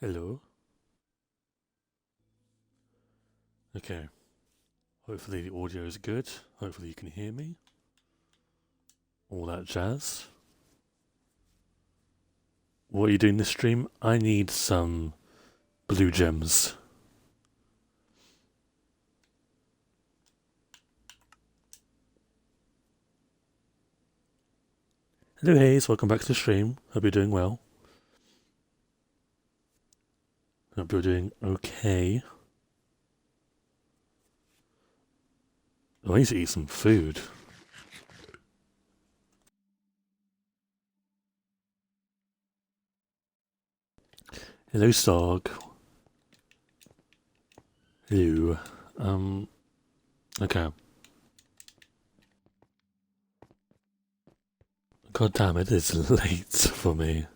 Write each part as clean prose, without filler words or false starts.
Hello. Okay. Hopefully the audio is good. Hopefully you can hear me. All that jazz. What are you doing this stream? I need some blue gems. Hello Hayes, welcome back to the stream. Hope you're doing well. Hope you're doing okay. Oh, I need to eat some food. Hello Stog. Hello. Okay. God damn, it is late for me.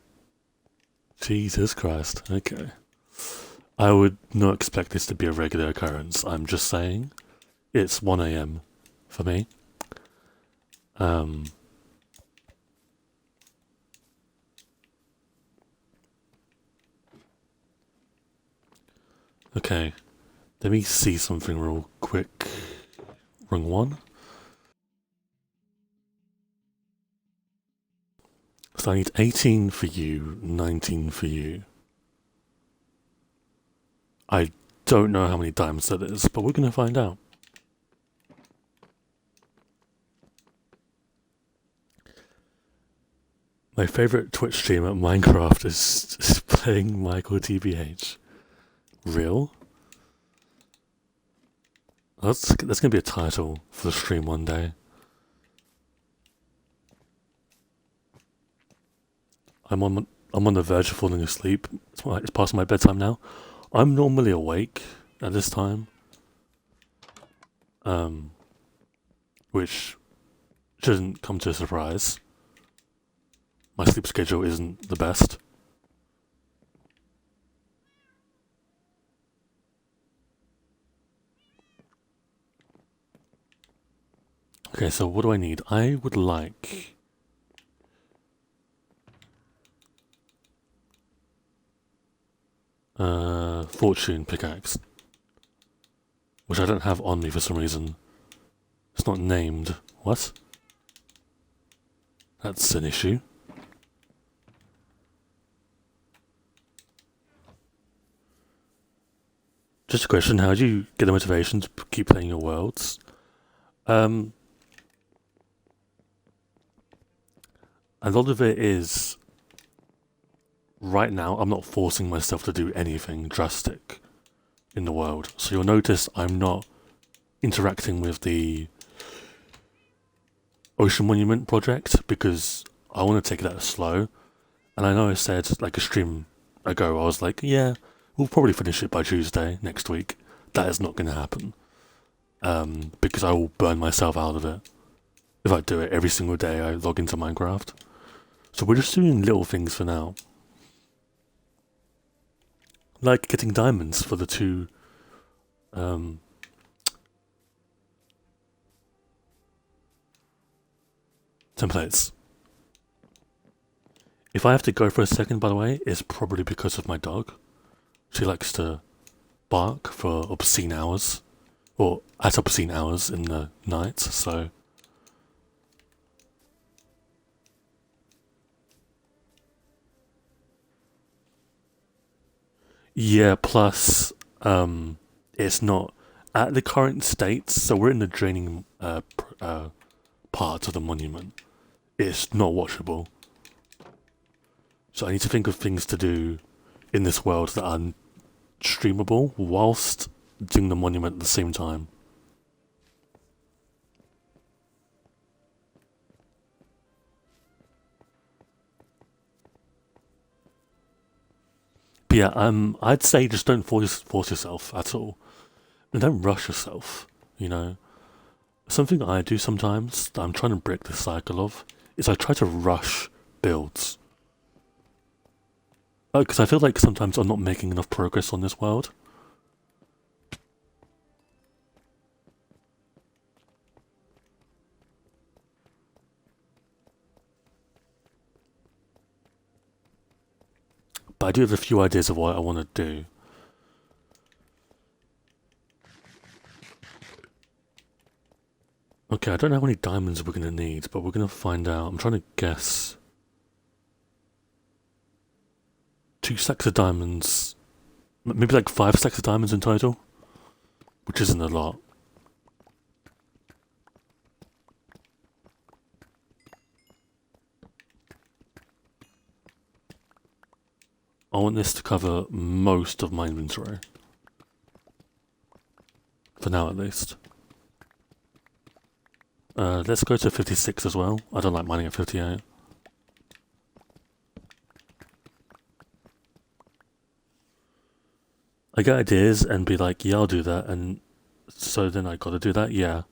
Jesus Christ. Okay. I would not expect this to be a regular occurrence. I'm just saying. It's 1 a.m. for me. Okay. Let me see something real quick. Wrong one. So I need 18 for you, 19 for you. I don't know how many diamonds that is, but we're going to find out. My favourite Twitch stream at Minecraft is playing Michael TBH. Real? That's going to be a title for the stream one day. I'm on the verge of falling asleep. It's past my bedtime now. I'm normally awake at this time. Which shouldn't come to a surprise. My sleep schedule isn't the best. Okay, so what do I need? I would like fortune pickaxe, which I don't have on me for some reason. It's not named. What? That's an issue. Just a question, how do you get the motivation to keep playing your worlds? A lot of it is, right now, I'm not forcing myself to do anything drastic in the world. So you'll notice I'm not interacting with the Ocean Monument project because I want to take that slow. And I know I said like a stream ago, I was like, yeah, we'll probably finish it by Tuesday next week. That is not going to happen. Because I will burn myself out of it if I do it every single day I log into Minecraft. So we're just doing little things for now. Like getting diamonds for the two templates. If I have to go for a second, by the way, it's probably because of my dog. She likes to bark for obscene hours. Or at obscene hours in the night, so... Yeah, plus, it's not... At the current state, so we're in the draining part of the monument. It's not watchable. So I need to think of things to do in this world that are streamable whilst doing the monument at the same time. But yeah, I'd say just don't force yourself at all. And don't rush yourself, you know. Something I do sometimes that I'm trying to break the cycle of is I try to rush builds. Because I feel like sometimes I'm not making enough progress on this world. But I do have a few ideas of what I want to do. Okay, I don't know how many diamonds we're going to need, but we're going to find out. I'm trying to guess. 2 stacks of diamonds. Maybe like 5 stacks of diamonds in total. Which isn't a lot. I want this to cover most of my inventory. For now, at least. Let's go to 56 as well. I don't like mining at 58. I get ideas and be like, yeah, I'll do that, and so then I gotta do that, yeah.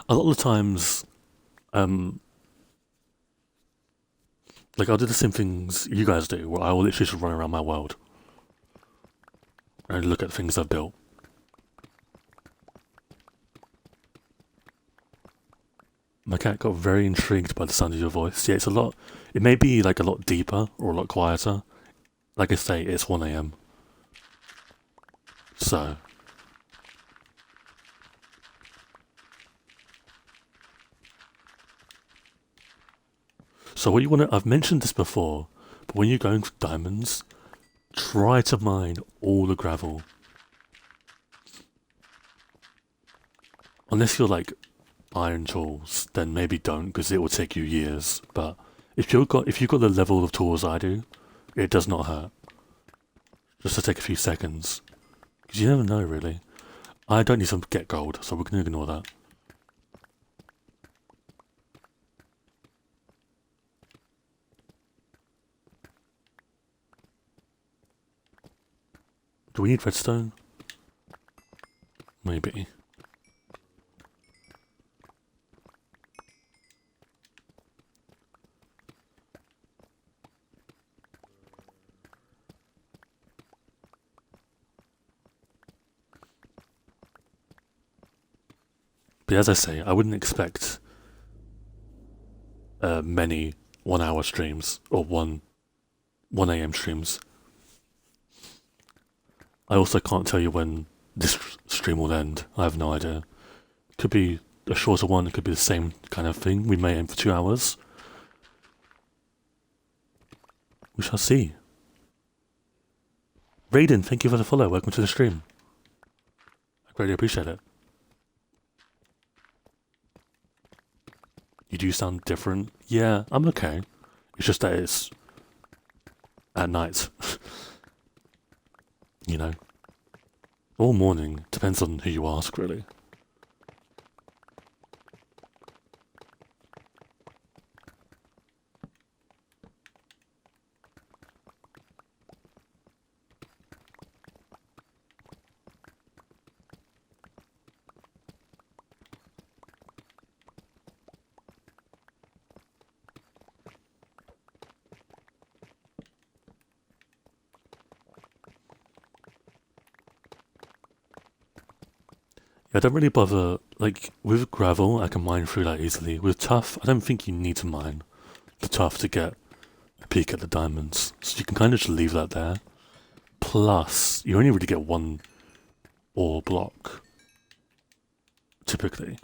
A lot of the times, like I'll do the same things you guys do, where I will literally just run around my world and look at things I've built. My cat got very intrigued by the sound of your voice. Yeah, it's a lot. It may be like a lot deeper or a lot quieter. Like I say, it's 1 AM. So. So what you want to, I've mentioned this before, but when you're going for diamonds, try to mine all the gravel. Unless you're like iron tools, then maybe don't, because it will take you years. But if you've got the level of tools I do, it does not hurt. Just to take a few seconds, because you never know really. I don't need to get gold, so we're gonna ignore that. Do we need redstone? Maybe. But as I say, I wouldn't expect many 1 hour streams or 1 AM streams. I also can't tell you when this stream will end. I have no idea. Could be a shorter one, it could be the same kind of thing. We may aim for 2 hours. We shall see. Raiden, thank you for the follow. Welcome to the stream. I greatly appreciate it. You do sound different. Yeah, I'm okay. It's just that it's at night. You know. Or morning. Depends on who you ask, really. I don't really bother, like, with gravel, I can mine through that easily. With tuff, I don't think you need to mine the tuff to get a peek at the diamonds. So you can kind of just leave that there. Plus, you only really get 1 ore block, typically,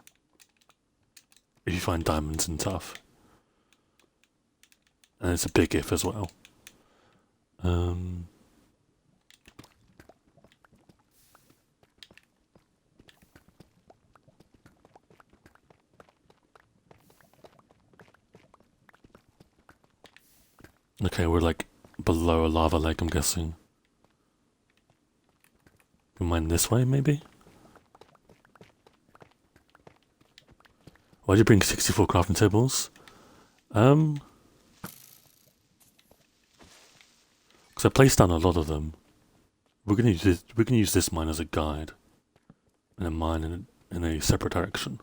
if you find diamonds in tuff. And it's a big if as well. Okay, we're like below a lava lake, I'm guessing. We mine this way, maybe? Why'd you bring 64 crafting tables? Because I placed down a lot of them. We're gonna use this mine as a guide. And a mine in a separate direction.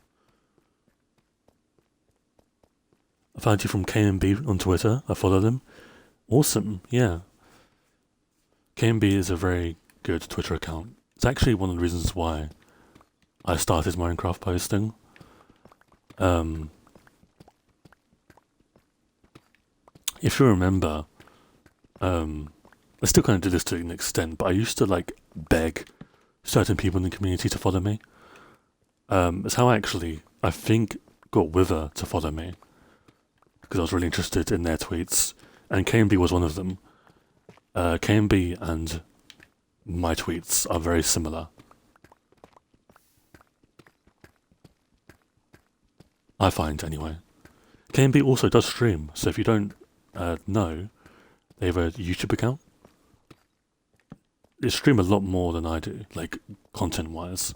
I found you from KMB on Twitter. I follow them. Awesome, yeah. KMB is a very good Twitter account. It's actually one of the reasons why I started Minecraft posting. Um, if you remember, I still kind of do this to an extent, but I used to like beg certain people in the community to follow me. It's how I actually, I think, got Wither to follow me because I was really interested in their tweets, and KMB was one of them. KMB and my tweets are very similar. I find, anyway. KMB also does stream, so if you don't know, they have a YouTube account. They stream a lot more than I do, like, content-wise.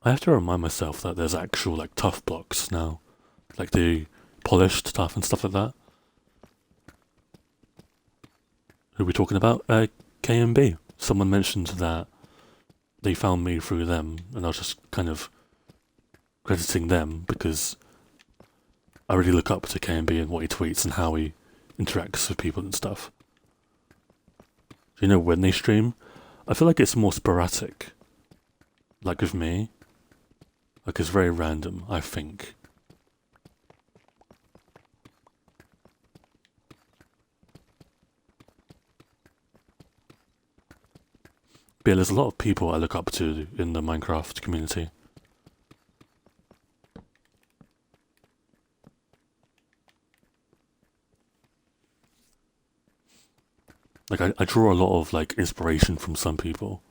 I have to remind myself that there's actual, like, tough blocks now. Like the polished stuff and stuff like that. Who are we talking about? KMB. Someone mentioned that they found me through them, and I was just kind of crediting them because I really look up to KMB and what he tweets and how he interacts with people and stuff. You know, when they stream, I feel like it's more sporadic. Like with me, like it's very random, I think. But yeah, there's a lot of people I look up to in the Minecraft community. Like I draw a lot of like inspiration from some people.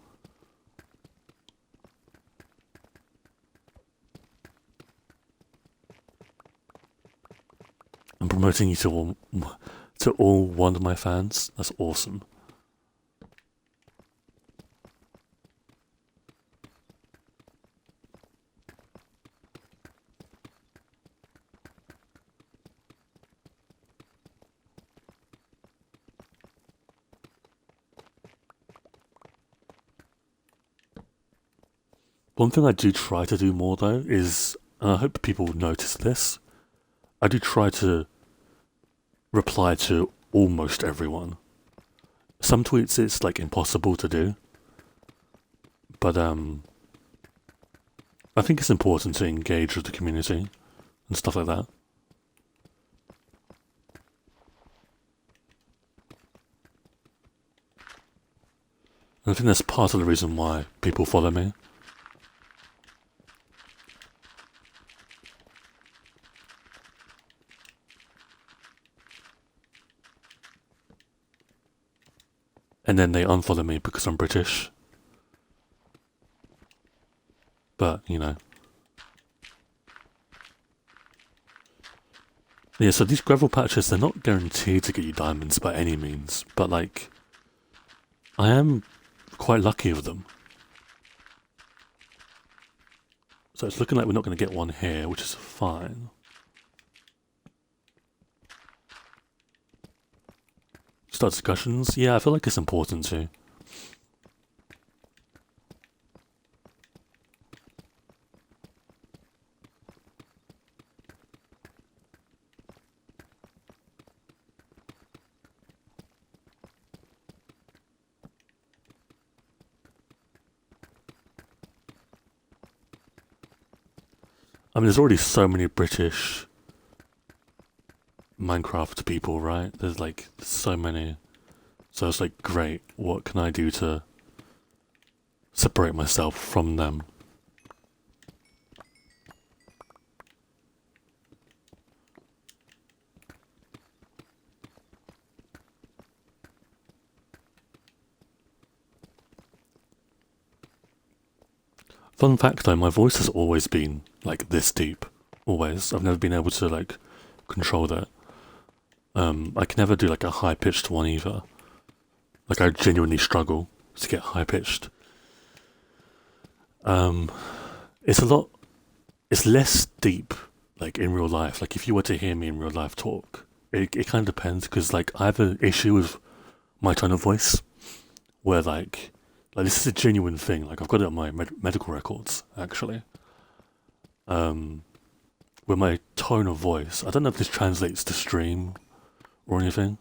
I'm promoting you to all one of my fans. That's awesome. One thing I do try to do more though is, and I hope people notice this, I do try to reply to almost everyone. Some tweets it's like impossible to do, but I think it's important to engage with the community and stuff like that. And I think that's part of the reason why people follow me. And then they unfollow me because I'm British. But, you know. Yeah, so these gravel patches, they're not guaranteed to get you diamonds by any means. But, like, I am quite lucky with them. So it's looking like we're not going to get one here, which is fine. Start discussions? Yeah, I feel like it's important to. I mean, there's already so many British Minecraft people, right? There's like so many. So it's like, great, what can I do to separate myself from them? Fun fact though, my voice has always been like this deep. Always. I've never been able to like control that. I can never do like a high pitched one either. Like I genuinely struggle to get high pitched. It's less deep like in real life. Like if you were to hear me in real life talk, it kind of depends because like I have an issue with my tone of voice where like Like, this is a genuine thing. Like, I've got it on my medical records, actually. With my tone of voice, I don't know if this translates to stream or anything.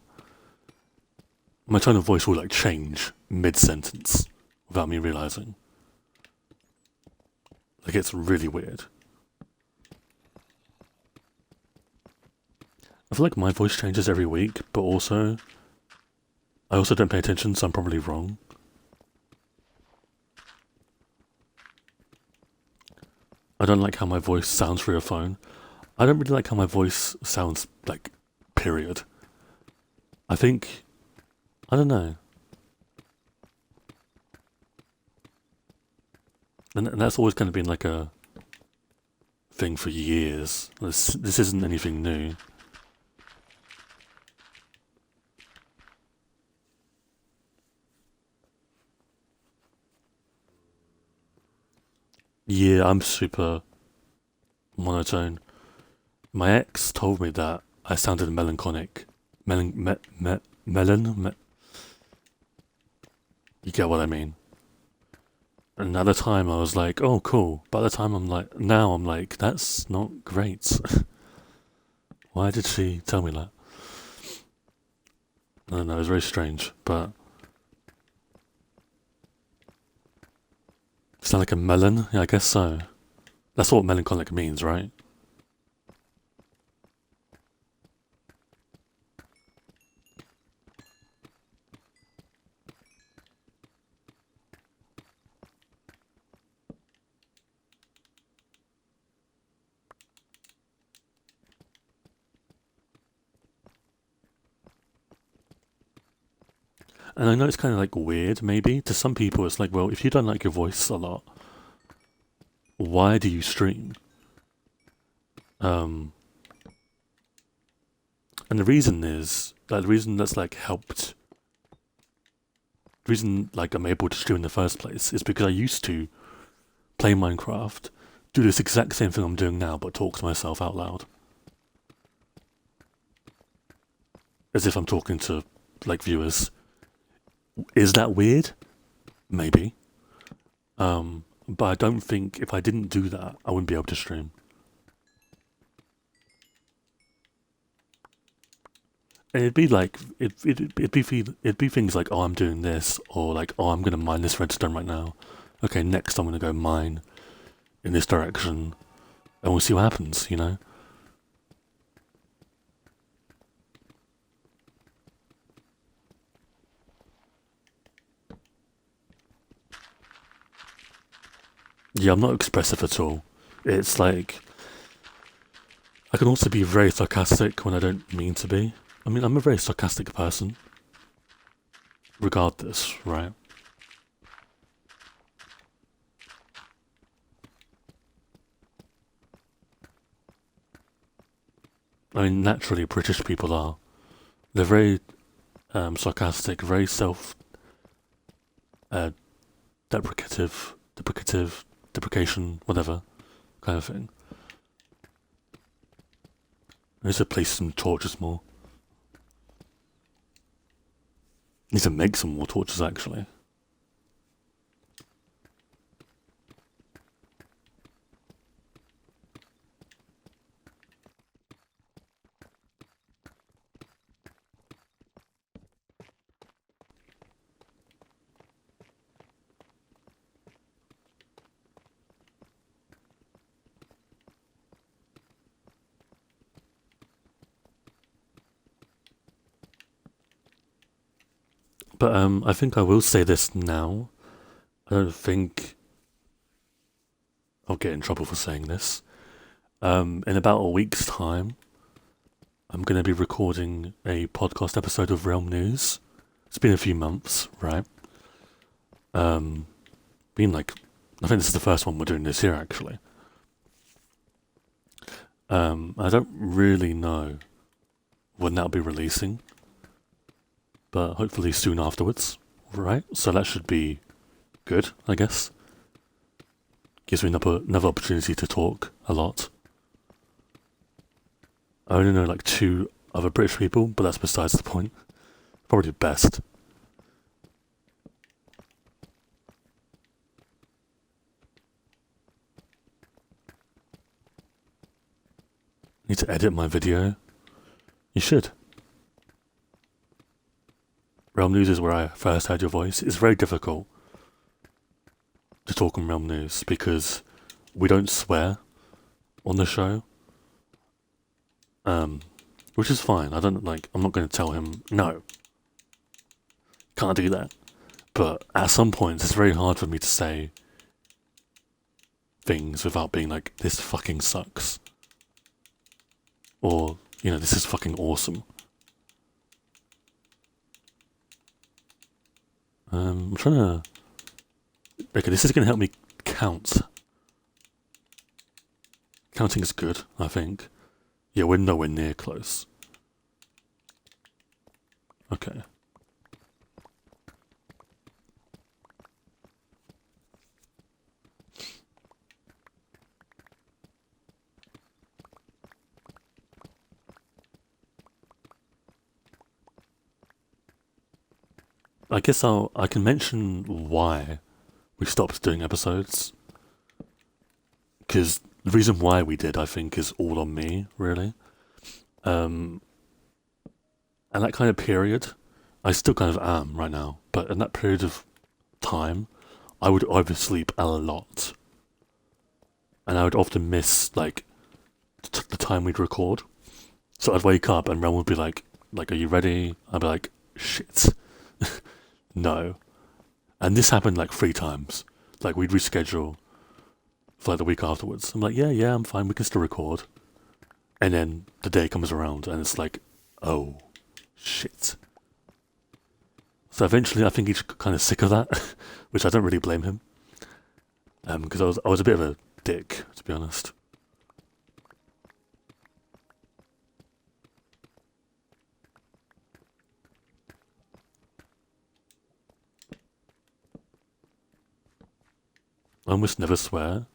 My tone of voice will, like, change mid-sentence without me realizing. Like, it's really weird. I feel like my voice changes every week, but also, I also don't pay attention, so I'm probably wrong. I don't like how my voice sounds through a phone. I don't really like how my voice sounds, like, period. I think, I don't know. And that's always kind of been like a thing for years. This isn't anything new. Yeah, I'm super monotone. My ex told me that I sounded melancholic. You get what I mean. And at the time I was like, oh cool. But at the time now I'm like, that's not great. Why did she tell me that? I don't know, it was very strange, but... Sound like a melon? Yeah, I guess so. That's what melancholic means, right? And I know it's kind of like weird, maybe. To some people, it's like, well, if you don't like your voice a lot, why do you stream? And the reason is, like, the reason that's like helped, the reason like I'm able to stream in the first place is because I used to play Minecraft, do this exact same thing I'm doing now, but talk to myself out loud. As if I'm talking to, like, viewers. Is that weird? Maybe. But I don't think if I didn't do that, I wouldn't be able to stream. And it'd be like, it'd be things like, oh, I'm doing this, or like, oh, I'm gonna mine this redstone right now. Okay, next I'm gonna go mine in this direction, and we'll see what happens, you know? Yeah, I'm not expressive at all. It's like, I can also be very sarcastic when I don't mean to be. I mean, I'm a very sarcastic person. Regardless, right? I mean, naturally, British people are. They're very sarcastic, very deprecation, whatever kind of thing. I need to place some torches more. I need to make some more torches, actually. But I think I will say this now. I don't think I'll get in trouble for saying this. In about a week's time, I'm going to be recording a podcast episode of Realm News. It's been a few months, right? Been like, I think this is the first one we're doing this year, actually. I don't really know when that'll be releasing, but hopefully soon afterwards, right? So that should be good, I guess. Gives me another opportunity to talk a lot. I only know like 2 other British people, but that's besides the point. Probably best. Need to edit my video. You should. Realm News is where I first heard your voice. It's very difficult to talk on Realm News because we don't swear on the show. Which is fine. I'm not going to tell him, no, can't do that. But at some points, it's very hard for me to say things without being like, this fucking sucks. Or, this is fucking awesome. I'm trying to... Okay, this is going to help me count. Counting is good, I think. Yeah, we're nowhere near close. Okay. I guess I can mention why we stopped doing episodes. Because the reason why we did, I think, is all on me, really. And that kind of period, I still kind of am right now, but in that period of time, I would oversleep a lot. And I would often miss, like, the time we'd record. So I'd wake up and Ren would be like, are you ready? I'd be like, shit. No. And this happened like 3 times. Like, we'd reschedule for like the week afterwards. I'm like, yeah, I'm fine, we can still record. And then the day comes around and it's like, oh, shit. So eventually I think he's kind of sick of that, which I don't really blame him. Because I was a bit of a dick, to be honest. I almost never swear.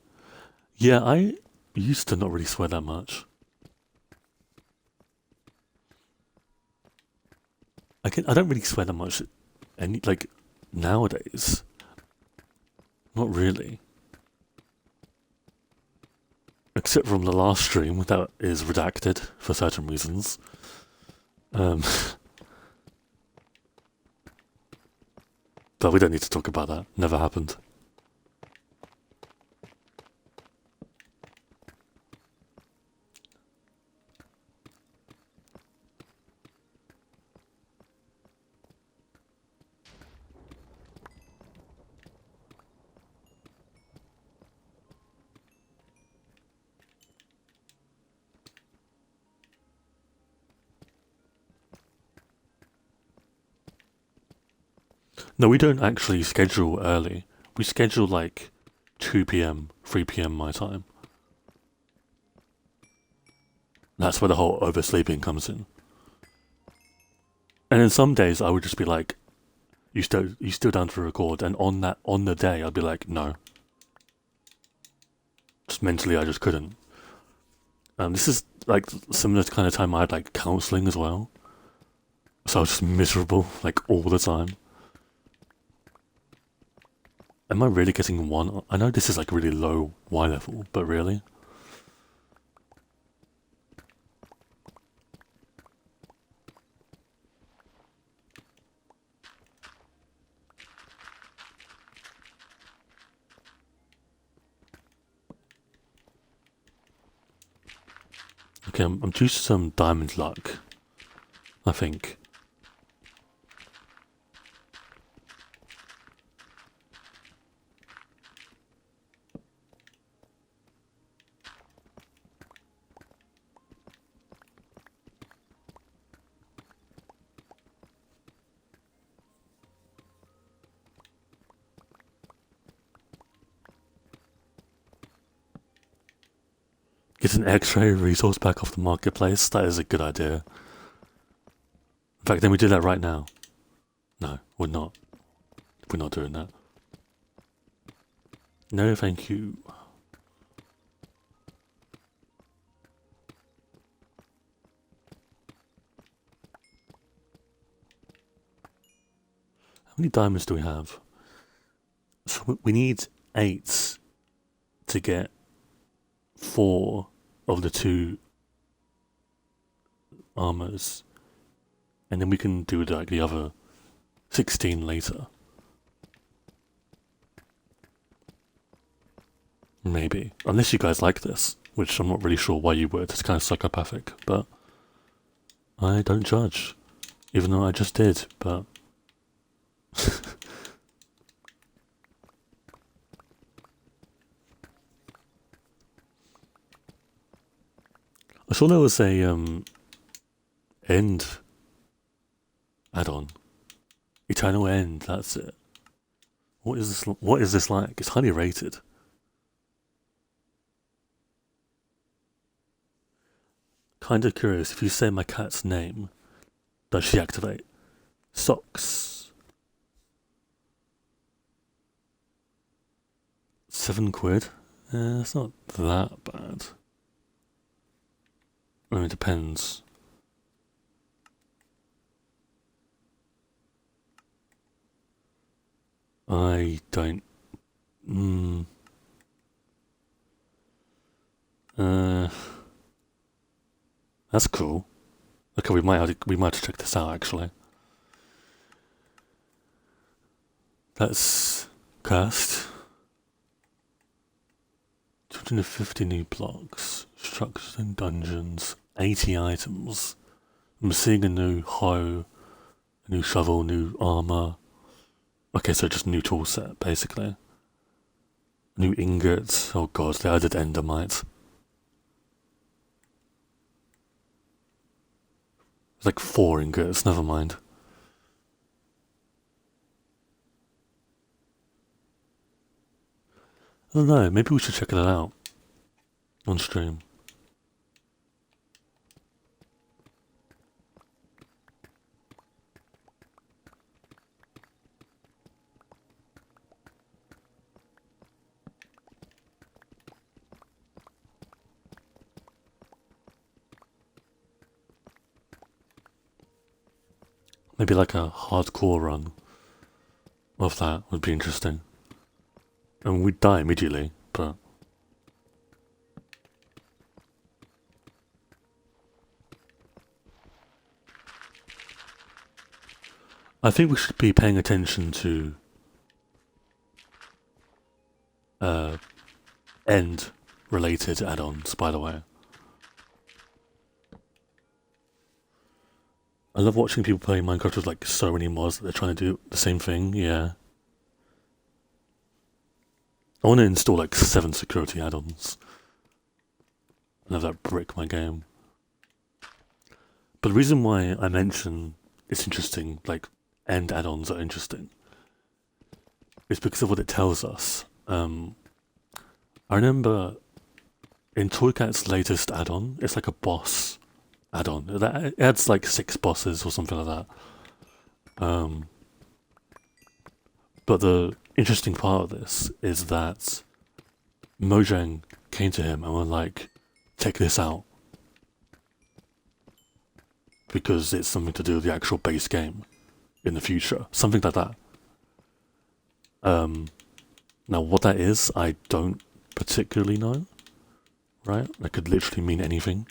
Yeah, I used to not really swear that much. I don't really swear that much, nowadays. Not really. Except from the last stream that is redacted for certain reasons. But we don't need to talk about that. Never happened. No, we don't actually schedule early. We schedule like 2 p.m., 3 p.m. my time. That's where the whole oversleeping comes in. And then some days I would just be like, you still down to record? And on the day I'd be like, no. Just mentally I just couldn't. This is like similar to kind of time I had like counselling as well. So I was just miserable like all the time. Am I really getting 1? I know this is like really low Y level, but really? Okay, I'm due to some diamond luck, I think. Get an X-ray resource pack off the marketplace. That is a good idea. In fact, then we do that right now. No, we're not. We're not doing that. No, thank you. How many diamonds do we have? So we need 8 to get 4 of the 2 armors, and then we can do like the other 16 later. Maybe. Unless you guys like this, which I'm not really sure why you would. It's kind of psychopathic, but I don't judge. Even though I just did, but... I saw there was a, end add-on. Eternal End, that's it. What is this like? It's highly rated. Kind of curious, if you say my cat's name, does she activate? Socks. £7? It's not that bad. I mean, it depends. I don't... That's cool. Okay, we might have to check this out, actually. That's cast. 250 new blocks, structures and dungeons, 80 items. I'm seeing a new hoe, a new shovel, new armor. Okay, so just new tool set, basically. New ingots. Oh god, they added endermite. It's like 4 ingots, never mind. I don't know, maybe we should check it out on stream. Maybe like a hardcore run of that would be interesting. And we'd die immediately, but... I think we should be paying attention to end-related add-ons, by the way. I love watching people play Minecraft with like so many mods that they're trying to do the same thing, yeah. I want to install like 7 security add-ons. And have that brick my game. But the reason why I mention it's interesting, like end add-ons are interesting, is because of what it tells us. I remember in Toycat's latest add-on, it's like a boss add-on. It adds like 6 bosses or something like that. But the interesting part of this is that Mojang came to him and were like, take this out. Because it's something to do with the actual base game in the future. Something like that. Now what that is, I don't particularly know. Right? That could literally mean anything.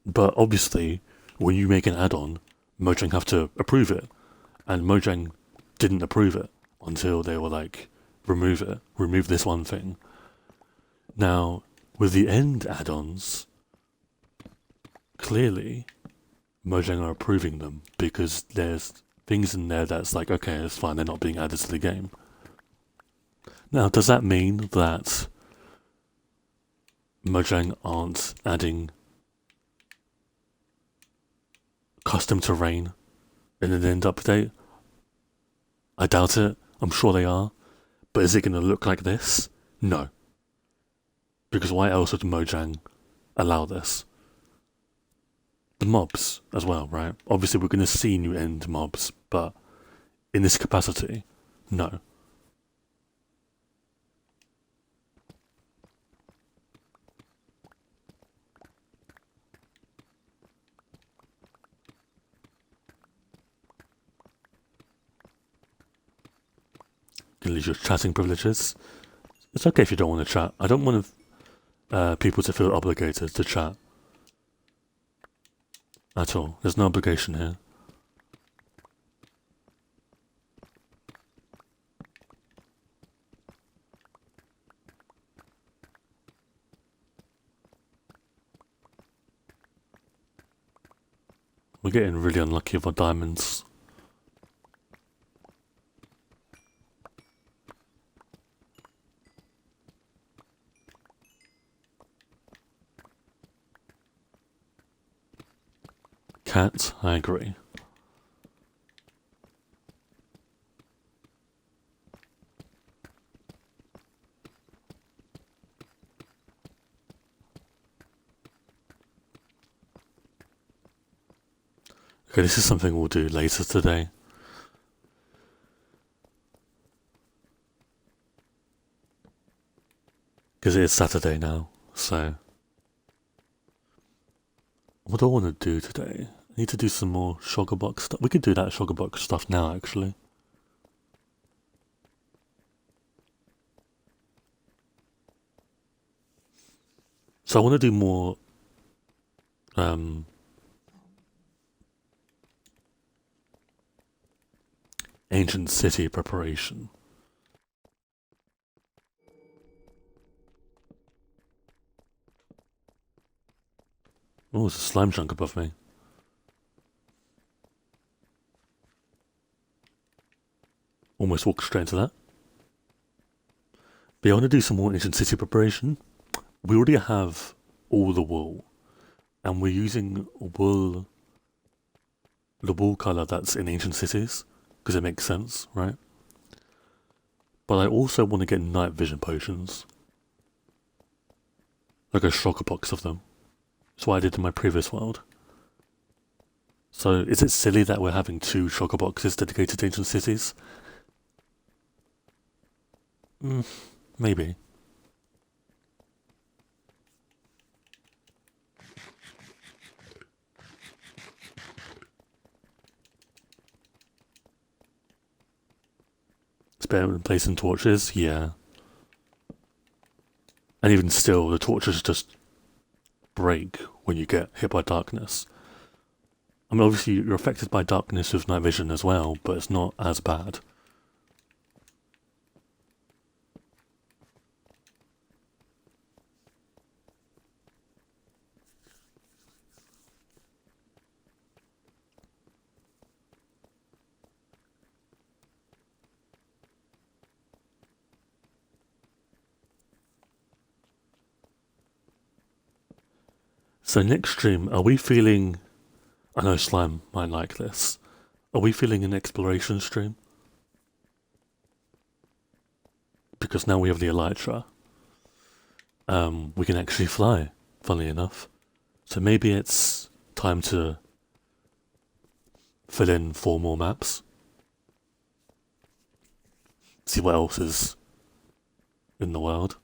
But obviously, when you make an add-on, Mojang have to approve it. And Mojang didn't approve it until they were like, remove it. Remove this one thing. Now, with the end add-ons, clearly, Mojang are approving them because there's things in there that's like, okay, it's fine, they're not being added to the game. Now, does that mean that Mojang aren't adding custom terrain in an end update? I doubt it. I'm sure they are. But is it going to look like this? No. Because why else would Mojang allow this? The mobs as well, right? Obviously we're going to see new end mobs, but in this capacity, no. You can lose your chatting privileges. It's okay if you don't want to chat. I don't want people to feel obligated to chat at all. There's no obligation here. We're getting really unlucky with our diamonds. Cat, I agree. Okay, this is something we'll do later today. Because it is Saturday now, so... What do I want to do today? I need to do some more Shoggobox stuff. We could do that Shoggobox stuff now, actually. So I want to do more... ancient city preparation. Oh, there's a slime chunk above me. Almost walked straight into that. But yeah, I want to do some more ancient city preparation. We already have all the wool. And we're using wool... the wool colour that's in ancient cities. Because it makes sense, right? But I also want to get night vision potions. Like a Shoggobox of them. That's what I did in my previous world. So, is it silly that we're having 2 Shoggoboxes dedicated to ancient cities? Maybe. It's better than placing torches, yeah. And even still, the torches just break when you get hit by darkness. I mean, obviously you're affected by darkness with night vision as well, but it's not as bad. So next stream, are we feeling... I know Slime might like this. Are we feeling an exploration stream? Because now we have the Elytra. We can actually fly, funnily enough. So maybe it's time to fill in 4 more maps. See what else is in the world.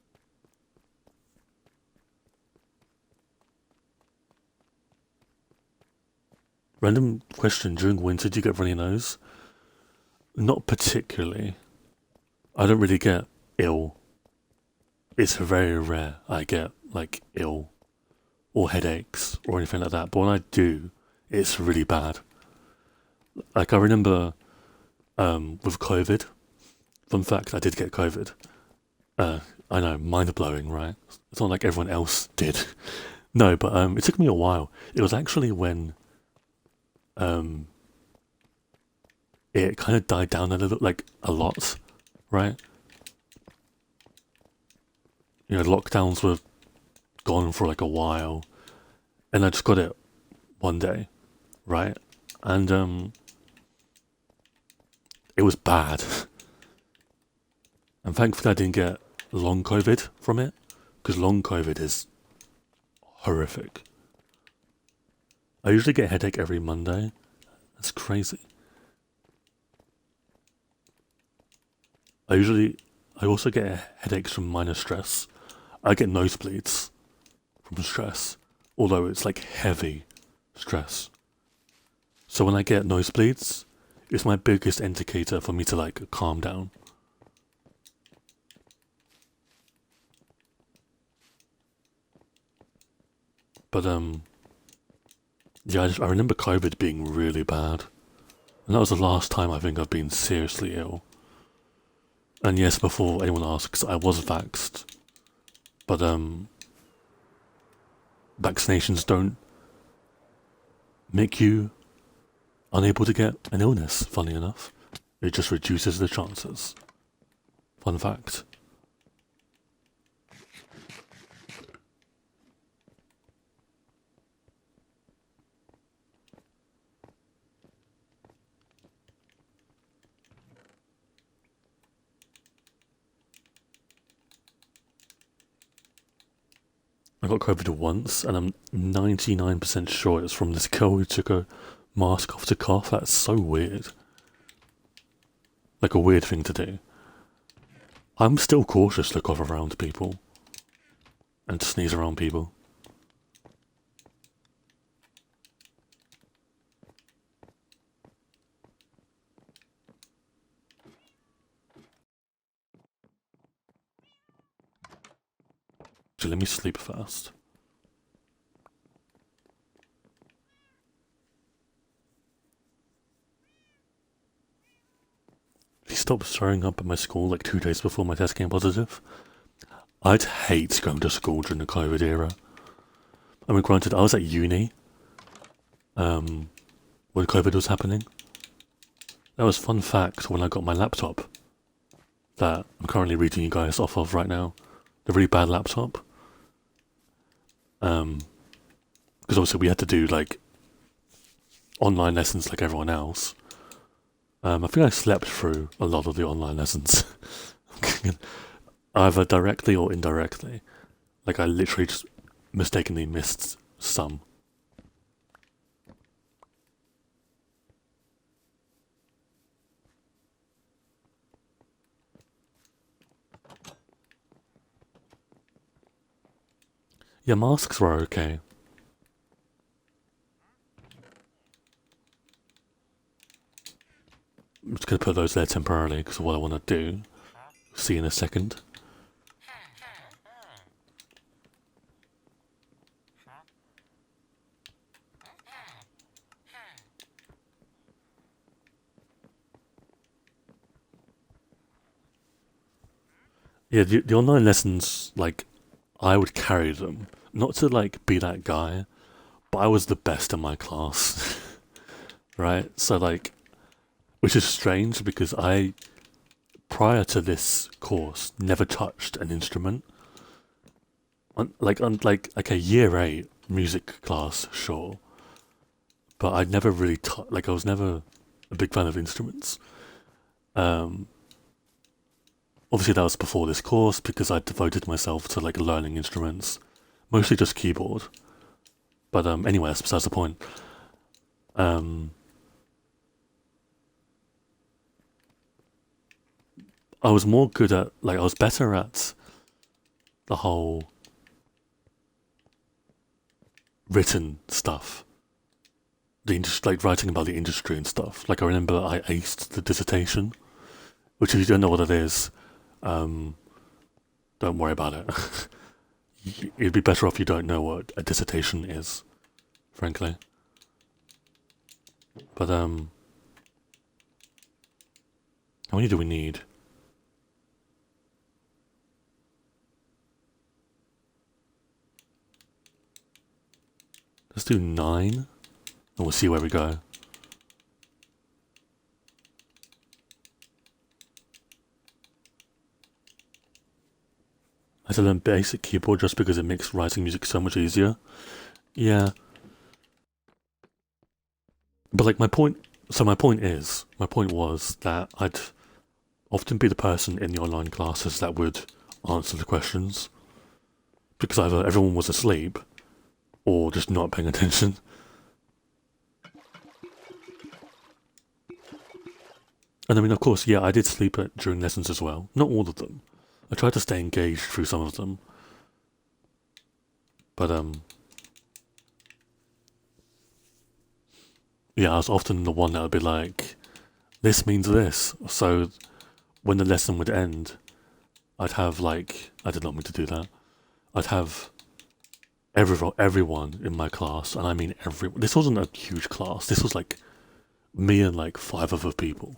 Random question, during winter do you get runny nose? Not particularly. I don't really get ill. It's very rare I get, like, ill. Or headaches, or anything like that. But when I do, it's really bad. Like, I remember, with COVID. Fun fact, I did get COVID. I know, mind-blowing, right? It's not like everyone else did. No, but it took me a while. It was actually when... it kind of died down a little, like, a lot, right? You know, lockdowns were gone for like a while, and I just got it one day, right? And it was bad. And thankfully I didn't get long COVID from it, because long COVID is horrific. I usually get a headache every Monday. That's crazy. I also get headaches from minor stress. I get nosebleeds from stress, although it's like heavy stress. So when I get nosebleeds, it's my biggest indicator for me to like calm down. But yeah, I remember COVID being really bad. And that was the last time I think I've been seriously ill. And yes, before anyone asks, I was vaxxed. But vaccinations don't make you unable to get an illness, funny enough. It just reduces the chances. Fun fact. I got COVID once, and I'm 99% sure it's from this girl who took a mask off to cough. That's so weird. Like a weird thing to do. I'm still cautious to cough around people. And to sneeze around people. So let me sleep first. He stopped throwing up at my school like 2 days before my test came positive. I'd hate going to school during the COVID era. I mean, granted, I was at uni when COVID was happening. That was fun fact when I got my laptop that I'm currently reading you guys off of right now. The really bad laptop. Because obviously we had to do like online lessons like everyone else. I think I slept through a lot of the online lessons. Either directly or indirectly. Like I literally just mistakenly missed some. Yeah, masks were okay. I'm just going to put those there temporarily because of what I want to do. See you in a second. Yeah, the online lessons, like, I would carry them. Not to, like, be that guy, but I was the best in my class. Right? So, like, which is strange because I, prior to this course, never touched an instrument. Like, okay, year 8 music class, sure. But I never really, like, I was never a big fan of instruments. Obviously that was before this course because I devoted myself to like learning instruments, mostly just keyboard. But anyway, that's besides the point. I was more good at, like, I was better at the whole written stuff. Like writing about the industry and stuff. Like I remember I aced the dissertation, which if you don't know what it is, don't worry about it. It'd be better off you don't know what a dissertation is, frankly. But how many do we need? Let's do 9, and we'll see where we go. I learned basic keyboard just because it makes writing music so much easier. Yeah. But like my point was that I'd often be the person in the online classes that would answer the questions. Because either everyone was asleep, or just not paying attention. And I mean, of course, yeah, I did sleep during lessons as well. Not all of them. I tried to stay engaged through some of them. But, yeah, I was often the one that would be like, this means this. So, when the lesson would end, I'd have, like, I did not mean to do that. I'd have everyone in my class, and I mean everyone. This wasn't a huge class. This was like me and like 5 other people.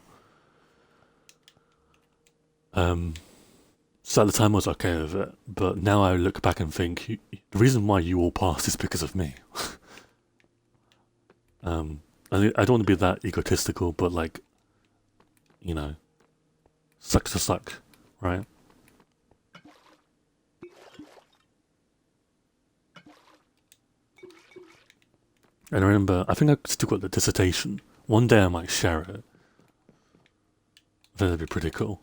So at the time I was okay with it, but now I look back and think the reason why you all passed is because of me. I don't want to be that egotistical, but like, you know, suck to suck, right? And I remember, I think I still got the dissertation. One day I might share it. I think that'd be pretty cool.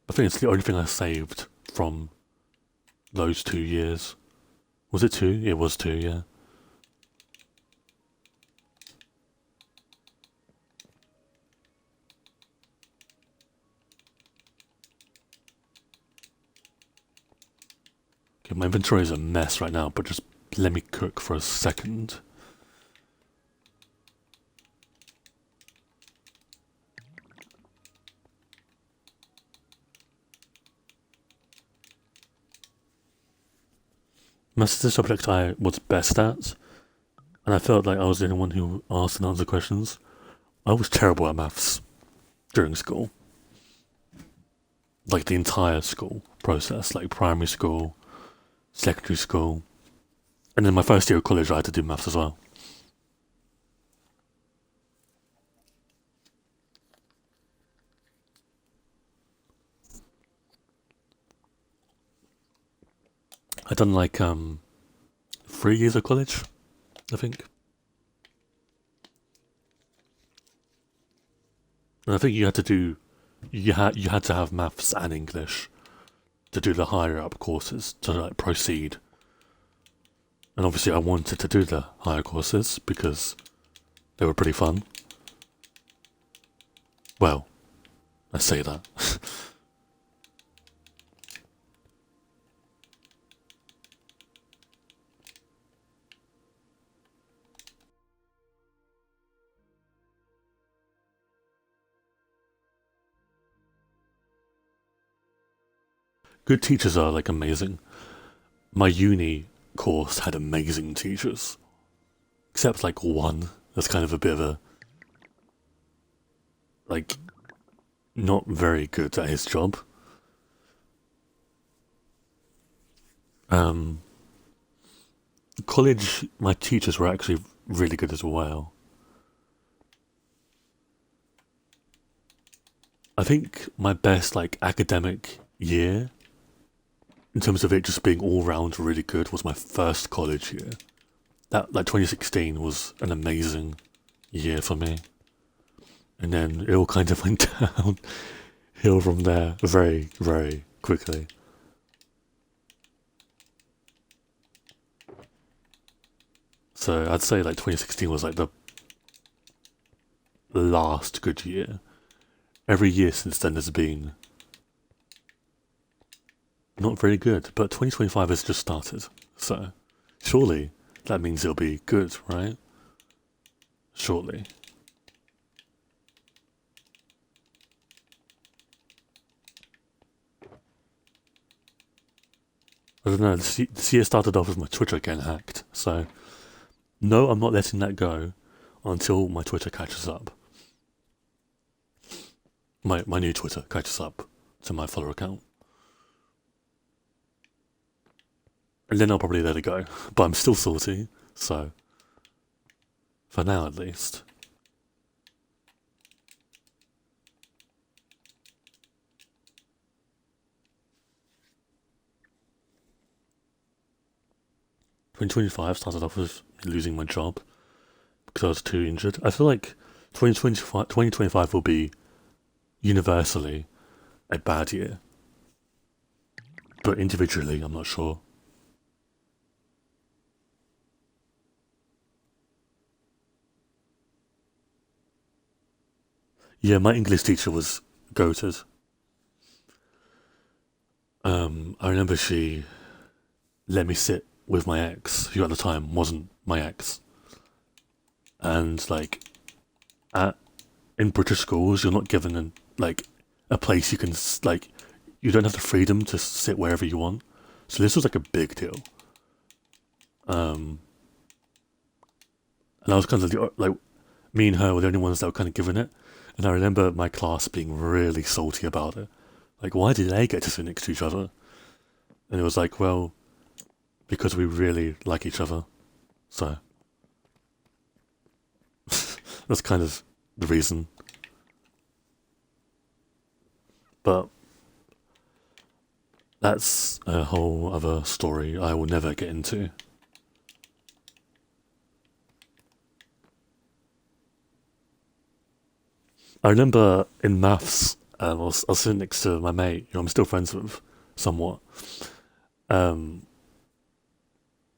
I think it's the only thing I saved from those 2 years. Was it 2? It was 2, yeah. Okay, my inventory is a mess right now, but just let me cook for a second. Maths is the subject I was best at, and I felt like I was the only one who asked and answered questions. I was terrible at maths during school. Like the entire school process, like primary school, secondary school, and then my first year of college I had to do maths as well. I'd done like 3 years of college, I think. And I think you had to do you had to have maths and English to do the higher up courses to like proceed. And obviously I wanted to do the higher courses because they were pretty fun. Well, I say that. Good teachers are like amazing. My uni course had amazing teachers. Except like one that's kind of a bit of a like not very good at his job. College, my teachers were actually really good as well. I think my best like academic year, in terms of it just being all round really good, was my first college year. That like 2016 was an amazing year for me, and then it all kind of went downhill from there very, very quickly. So I'd say like 2016 was like the last good year. Every year since then has been not very good, but 2025 has just started, so surely that means it'll be good, right? Surely. I don't know, this year started off with my Twitter getting hacked, so no, I'm not letting that go until my Twitter catches up. My new Twitter catches up to my follower account. And then I'll probably let it go. But I'm still salty, so for now at least. Twenty 2025 started off with losing my job because I was too injured. I feel like 2025 will be universally a bad year. But individually, I'm not sure. Yeah, my English teacher was goated. I remember she let me sit with my ex, who at the time wasn't my ex. And like, at in British schools, you're not given like a place you can like you don't have the freedom to sit wherever you want. So this was like a big deal. And I was kind of like, me and her were the only ones that were kind of giving it. And I remember my class being really salty about it. Like, why did they get to sit next to each other? And it was like, well, because we really like each other. So that's kind of the reason. But that's a whole other story I will never get into. I remember in maths, I was sitting next to my mate, who I'm still friends with, somewhat. Um,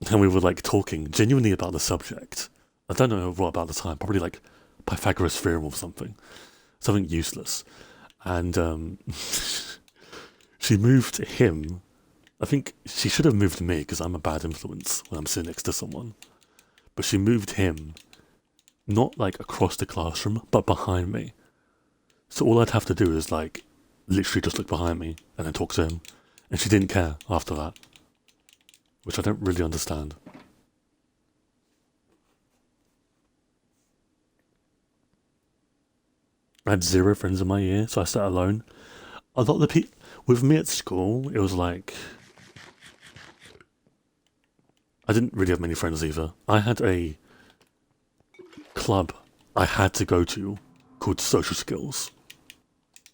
and we were like talking genuinely about the subject. I don't know what about the time, probably like Pythagoras theorem or something useless. And she moved him. I think she should have moved me because I'm a bad influence when I'm sitting next to someone. But she moved him, not like across the classroom, but behind me. So all I'd have to do is like literally just look behind me and then talk to him. And she didn't care after that, which I don't really understand. I had 0 friends in my year, so I sat alone. A lot of the people with me at school, it was like I didn't really have many friends either. I had a club I had to go to called Social Skills.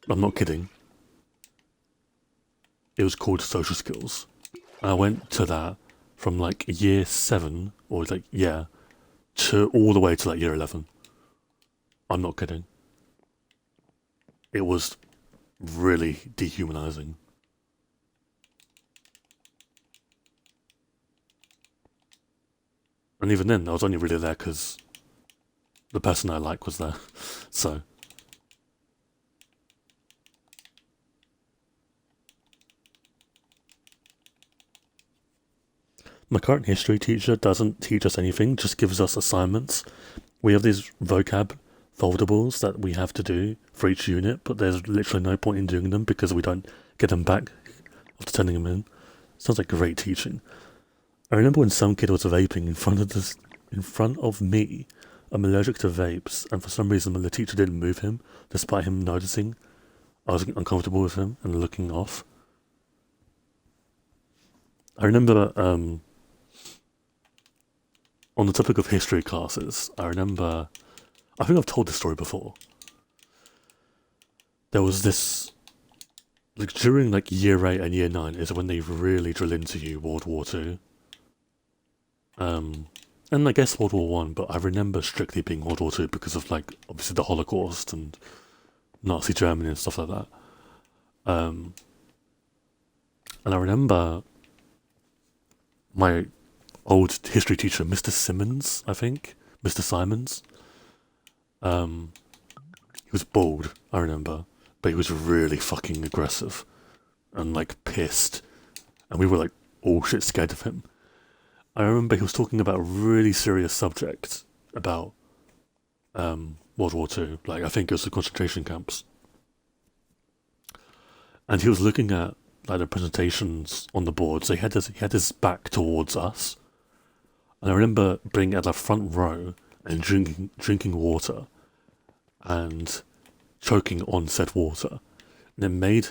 I'm not kidding. It was called Social Skills. I went to that from like year 7, or like, yeah, to all the way to like year 11. I'm not kidding. It was really dehumanizing. And even then, I was only really there because the person I like was there. So. My current history teacher doesn't teach us anything, just gives us assignments. We have these vocab foldables that we have to do for each unit, but there's literally no point in doing them because we don't get them back after turning them in. Sounds like great teaching. I remember when some kid was vaping in front of me. I'm allergic to vapes, and for some reason the teacher didn't move him, despite him noticing I was uncomfortable with him and looking off. I remember, on the topic of history classes, I think I've told this story before. There was this, like during like year 8 and year 9 is when they really drill into you World War II. And I guess World War One, but I remember strictly being World War Two because of like obviously the Holocaust and Nazi Germany and stuff like that. And I remember my old history teacher, Mr. Simmons, I think, Mr. Simons. He was bald, I remember, but he was really fucking aggressive and like pissed, and we were like all shit scared of him. I remember he was talking about a really serious subject about World War Two. Like I think it was the concentration camps, and he was looking at like the presentations on the board. So he had his back towards us, and I remember being at the front row and drinking water, and choking on said water, and it made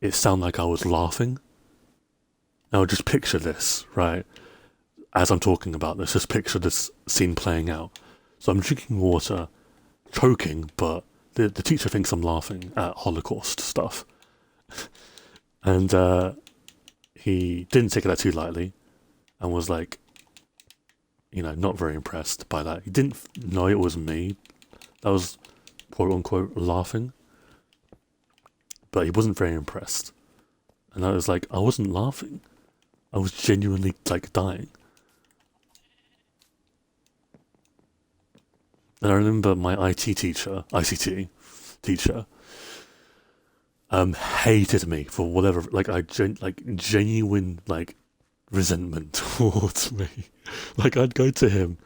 it sound like I was laughing. Now just picture this, right? As I'm talking about this, just picture this scene playing out. So I'm drinking water, choking, but the teacher thinks I'm laughing at Holocaust stuff. And he didn't take that too lightly and was like, not very impressed by that. He didn't know it was me that was quote unquote laughing, but he wasn't very impressed. And I was like, I wasn't laughing. I was genuinely like dying. And I remember my ICT teacher, hated me for whatever, like genuine like resentment towards me. Like I'd go to him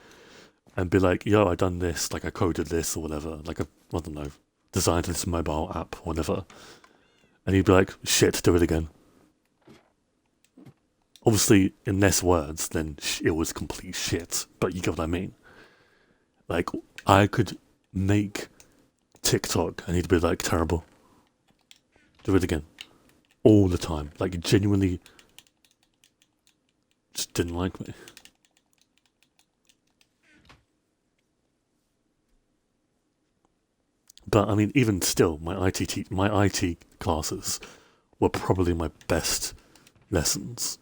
and be like, yo, I done this, like I coded this or whatever, like I don't know, designed this mobile app, whatever. And he'd be like, shit, do it again. Obviously, in less words than it was complete shit, but you get what I mean. Like, I could make TikTok and he'd be like, terrible. Do it again. All the time. Like, genuinely just didn't like me. But, I mean, even still, my IT classes were probably my best lessons.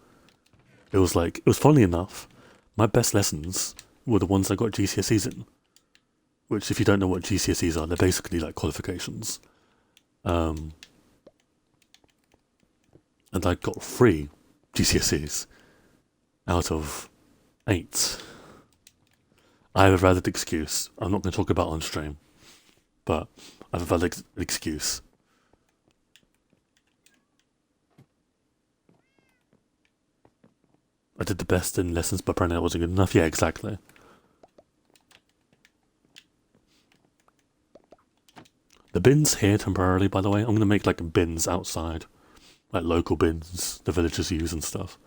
It was funny enough, my best lessons were the ones I got GCSEs in. Which, if you don't know what GCSEs are, they're basically like qualifications. And I got 3 GCSEs out of 8. I have a valid excuse. I'm not going to talk about it on stream, but I have a valid excuse. I did the best in lessons, but apparently that wasn't good enough. Yeah, exactly. The bins here temporarily, by the way. I'm going to make like bins outside. Like local bins the villagers use and stuff.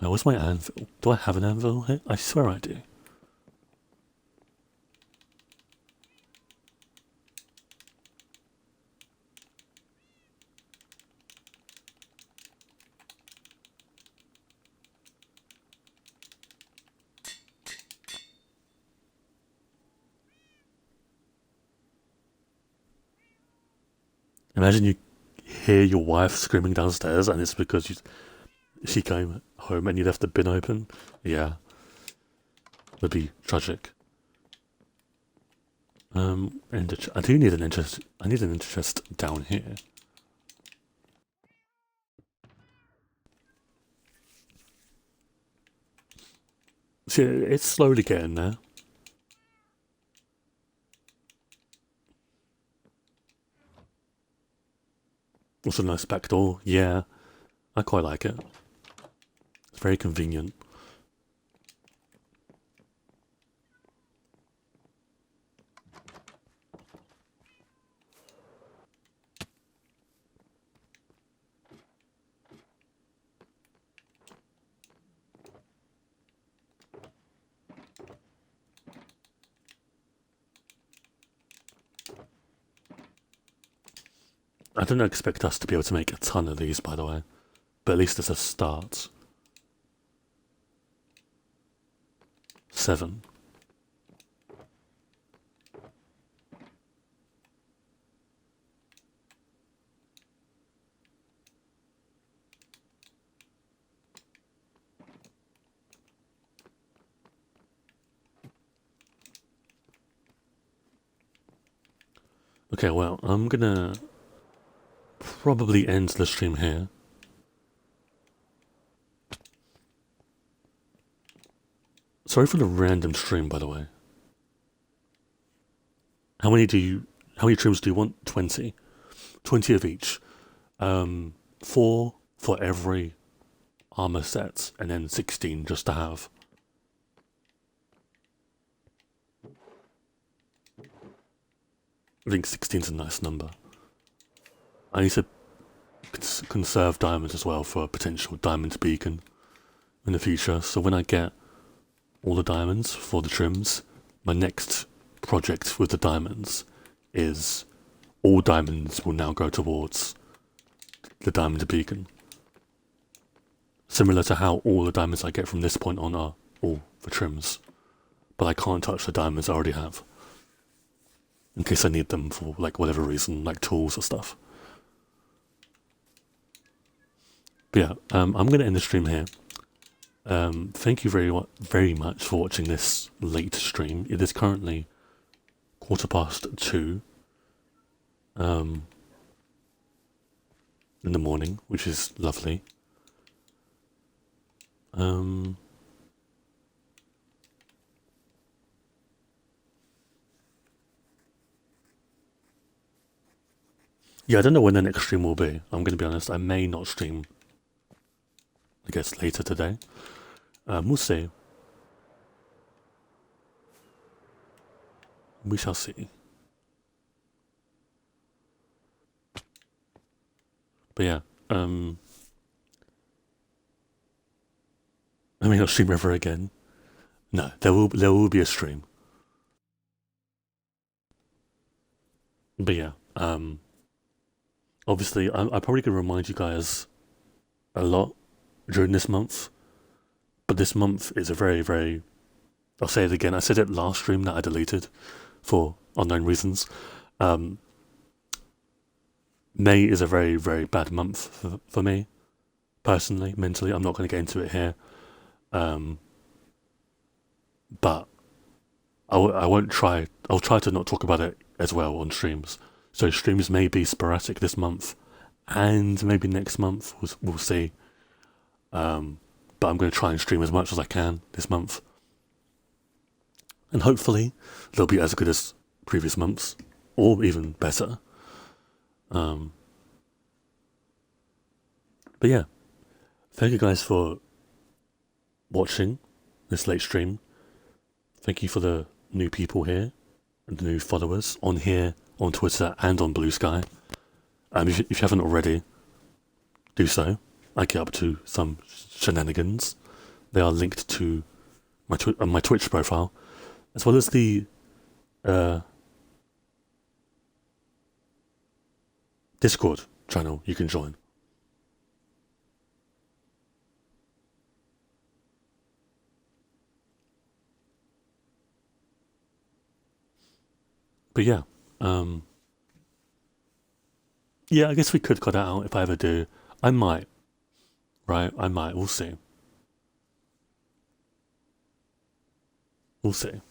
Oh, where's my anvil? Do I have an anvil here? I swear I do. Imagine you hear your wife screaming downstairs and it's because she came home and you left the bin open. Yeah. Would be tragic. I do need an interest. I need an interest down here. See, it's slowly getting there. Also, nice back door. Yeah, I quite like it. It's very convenient. I don't expect us to be able to make a ton of these, by the way, but at least it's a start. 7. Okay, well, I'm gonna probably end the stream here. Sorry for the random stream, by the way. How many trims do you want? 20. 20 of each. 4 for every armor set, and then 16 just to have. I think 16 is a nice number. I need to conserve diamonds as well for a potential diamond beacon in the future. So when I get all the diamonds for the trims, my next project with the diamonds is all diamonds will now go towards the diamond beacon. Similar to how all the diamonds I get from this point on are all for trims. But I can't touch the diamonds I already have, in case I need them for like whatever reason, like tools or stuff. But yeah, I'm going to end the stream here. Thank you very much for watching this late stream. It is currently 2:15 in the morning, which is lovely. Yeah, I don't know when the next stream will be. I'm going to be honest, I may not stream, I guess, later today. We'll see. We shall see. But yeah, I may not stream ever again. No, there will be a stream. But yeah, obviously, I'm probably gonna remind you guys a lot during this month. But this month is a very, very. I'll say it again. I said it last stream that I deleted for unknown reasons. Um, May is a very, very bad month for me, personally, mentally. I'm not going to get into it here. But I won't try. I'll try to not talk about it as well on streams. So streams may be sporadic this month, and maybe next month. We'll see. But I'm going to try and stream as much as I can this month. And hopefully they'll be as good as previous months, or even better. But yeah, thank you guys for watching this late stream. Thank you for the new people here and the new followers on here, on Twitter, and on Blue Sky. If you haven't already, do so. I get up to some shenanigans. They are linked to my Twitch profile, as well as the Discord channel you can join. But yeah, yeah, I guess we could cut that out if I ever do. I might, right? I might. We'll see. We'll see.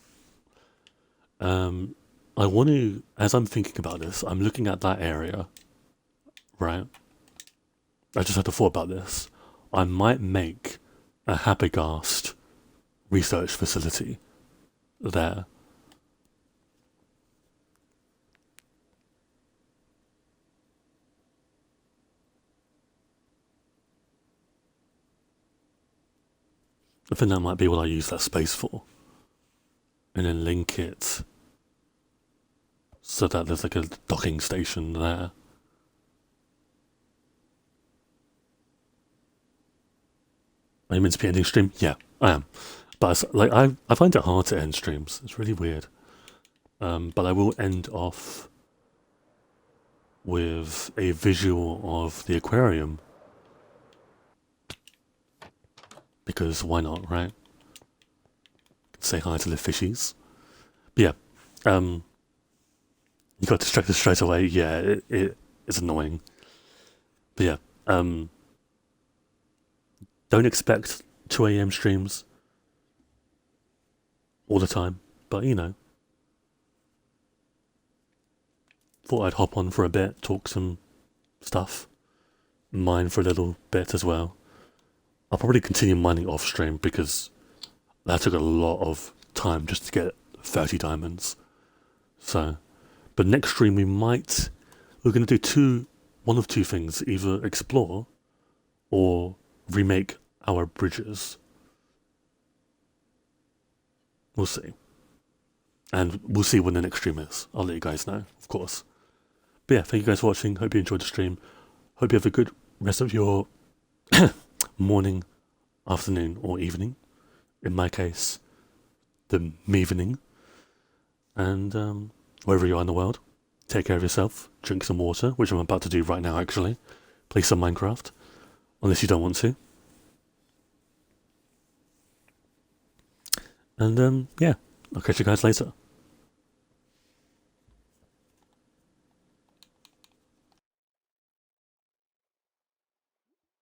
I want to, as I'm thinking about this, I'm looking at that area, right? I just had to thought about this. I might make a Habergast research facility there. I think that might be what I use that space for. And then link it so that there's like a docking station there. Are you meant to be ending stream? Yeah, I am. But like I find it hard to end streams. It's really weird. But I will end off with a visual of the aquarium. Because why not, right? Say hi to the fishies. But yeah, you got distracted straight away. Yeah, it's annoying. But yeah, don't expect 2 a.m. streams all the time. But you know, thought I'd hop on for a bit, talk some stuff, mine for a little bit as well. I'll probably continue mining off stream because that took a lot of time just to get 30 diamonds. So, but next stream we're going to do one of two things, either explore or remake our bridges. We'll see. And we'll see when the next stream is. I'll let you guys know, of course. But yeah, thank you guys for watching. Hope you enjoyed the stream. Hope you have a good rest of your morning, afternoon, or evening. In my case, the evening. And wherever you are in the world, take care of yourself. Drink some water, which I'm about to do right now, actually. Play some Minecraft, unless you don't want to. And yeah, I'll catch you guys later.